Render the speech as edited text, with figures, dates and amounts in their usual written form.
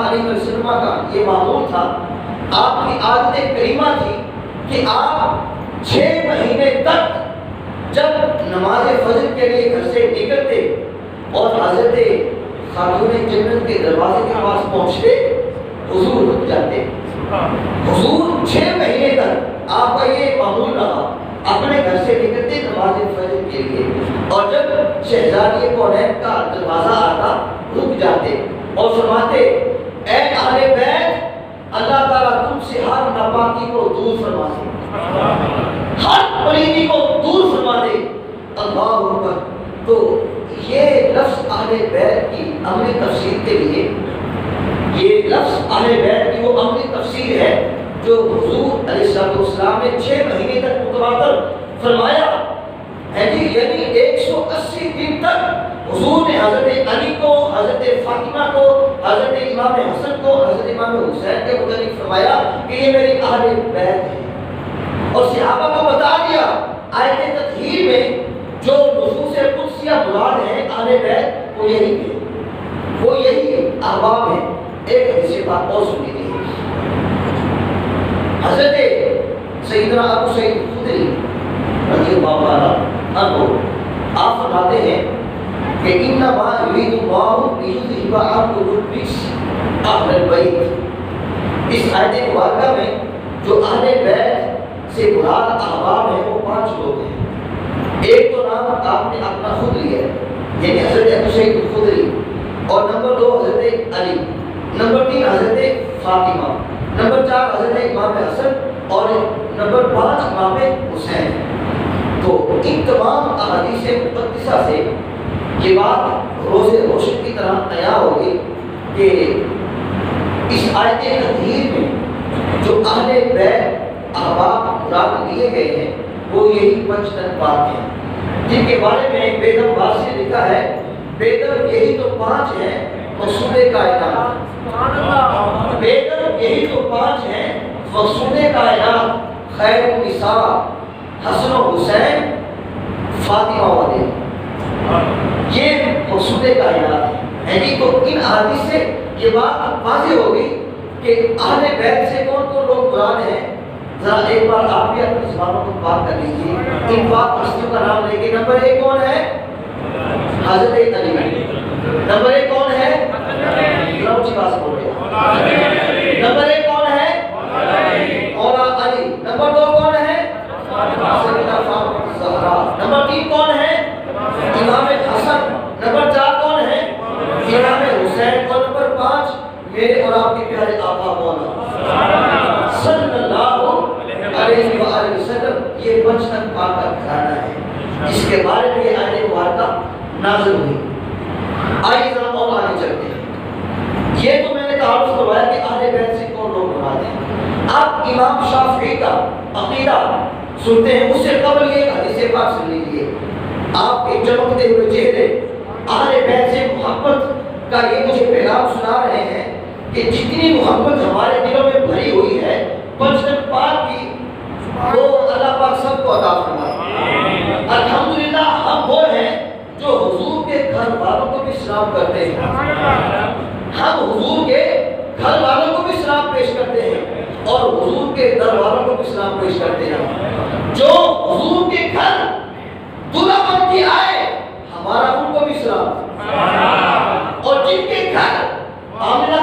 علیہ وسلم کا یہ معمول تھا، آپ کی عادت کریمہ تھی کہ آپ 6 مہینے تک جب نماز فجر کے لیے گھر سے نکلتے اور حضرت خاتون جنت کے دروازے کے پاس پہنچتے، حضور رک جاتے۔ حضور 6 مہینے تک آپ کا یہ معمول رہا، اپنے گھر سے نکلتے نماز فجر کے لیے، اور جب شہزادی کونین کا دروازہ آتا رک جاتے اور فرماتے، اے اہل بیت، اللہ تعالیٰ تم سے ہر ناپاکی کو دور فرما دے، ہر پلیدی کو دور فرما دے، اللہ اکبر۔ تو یہ لفظ اہل بیت کی عملی تفسیر کے لیے، یہ لفظ اہل بیت کی وہ عملی تفسیر ہے جو حضور علیہ السلام نے 6 مہینے تک متواتر فرمایا ہے جی، یعنی 180 دن تک حضور نے حضرت علی کو، حضرت فاطمہ کو، حضرت امام حسن کو، حضرت امام حسین کے متعلق فرمایا کہ یہ میری اہل بیت ہے، اور صحابہ کو بتا دیا آیت تطہیر میں جو نصوص قدسیہ مراد ہیں اہل بیت وہ یہی ہے، وہ یہی احباب ہیں۔ ایک حدیث پاک اور سن لیجیے، حضرت سیدنا ابو سعید خدری رضی اللہ عنہ آپ فرماتے ہیں کہ انما یرید اللہ لیذھب عنکم الرجس اہل البیت۔ اس آیت مبارکہ میں جو اہل بیت سے مراد احباب ہیں وہ 5 لوگ ہیں۔ ایک تو نام آپ نے اپنا خود لیا ہے، یعنی حضرت ابو سعید خدری، اور نمبر 2 حضرت علی، نمبر 3 حضرت فاطمہ، نمبر 4 حضرت امام حسن، اور نمبر 5 امام حسین۔ تو ان تمام احادیث مقدسہ سے یہ بات روز روشن کی طرح عیاں ہوگی کہ اس آیت تطہیر میں جو اہل بیت احباب مراد لیے گئے ہیں وہ یہی 5 تن پاک ہیں، جن کے بارے میں بیگم باز نے لکھا ہے، بیگم یہی تو 5 ہیں مقصود کائنات، بیگم یہی تو 5 ہیں مقصود کائنات، خیر النساء، حسن و حسین، فاطمہ والے، یہ مقصود کائنات ہے جی۔ تو ان احادیث سے یہ بات واضح ہوگی کہ اہل بیت سے کون کون لوگ مراد ہیں۔ ذرا ایک بار آپ بھی اپنی زبانوں کو پاک کر لیجیے، ان پاک ہستیوں کا نام لے کے۔ نمبر 1 کون ہے؟ حضرت علی۔ نمبر 1 کون ہے؟ اونچی آواز سے بولے۔ نمبر 1 کون ہے؟ مولا علی۔ نمبر 2 کون ہے؟ سیدہ فاطمہ الزہرا۔ نمبر 3 کون ہے؟ امام حسن۔ نمبر 4 کون ہے؟ امام حسین۔ اور نمبر 5 میرے اور آپ کے پیارے آقا مولا صلی اللہ علیہ وآلہ وسلم۔ یہ 5 تن پاک کا گھرانہ ہے، اس کے بارے میں یہ آیت مبارکہ نازل ہوئی۔ آئیے ذرا اور آگے چلتے ہیں۔ یہ تو میں نے تعارف کروایا کہ اہل بیت سے کون لوگ مراد ہیں۔ آپ امام شافعی کا عقیدہ سنتے ہیں، اس سے قبل یہ حدیث پاک سن لیجیے۔ آپ کے چمکتے ہوئے چہرے اہل بیت سے محبت کا یہ مجھے پیغام سنا رہے ہیں کہ جتنی محبت ہمارے دلوں میں بھری ہوئی ہے 5 تن پاک کی، وہ اللہ پاک سب کو عطا فرمائے۔ الحمدللہ ہم وہ ہیں جو حضور کے گھر والوں کو بھی سلام کرتے ہیں، ہم حضور کے گھر والوں کو بھی سلام پیش کرتے ہیں اور حضور کے در والوں کو بھی سلام پیش کرتے ہیں۔ جو حضور کے گھر دلہا بن کے آئے ہمارا ان کو بھی سلام، اور جن کے گھر آمنہ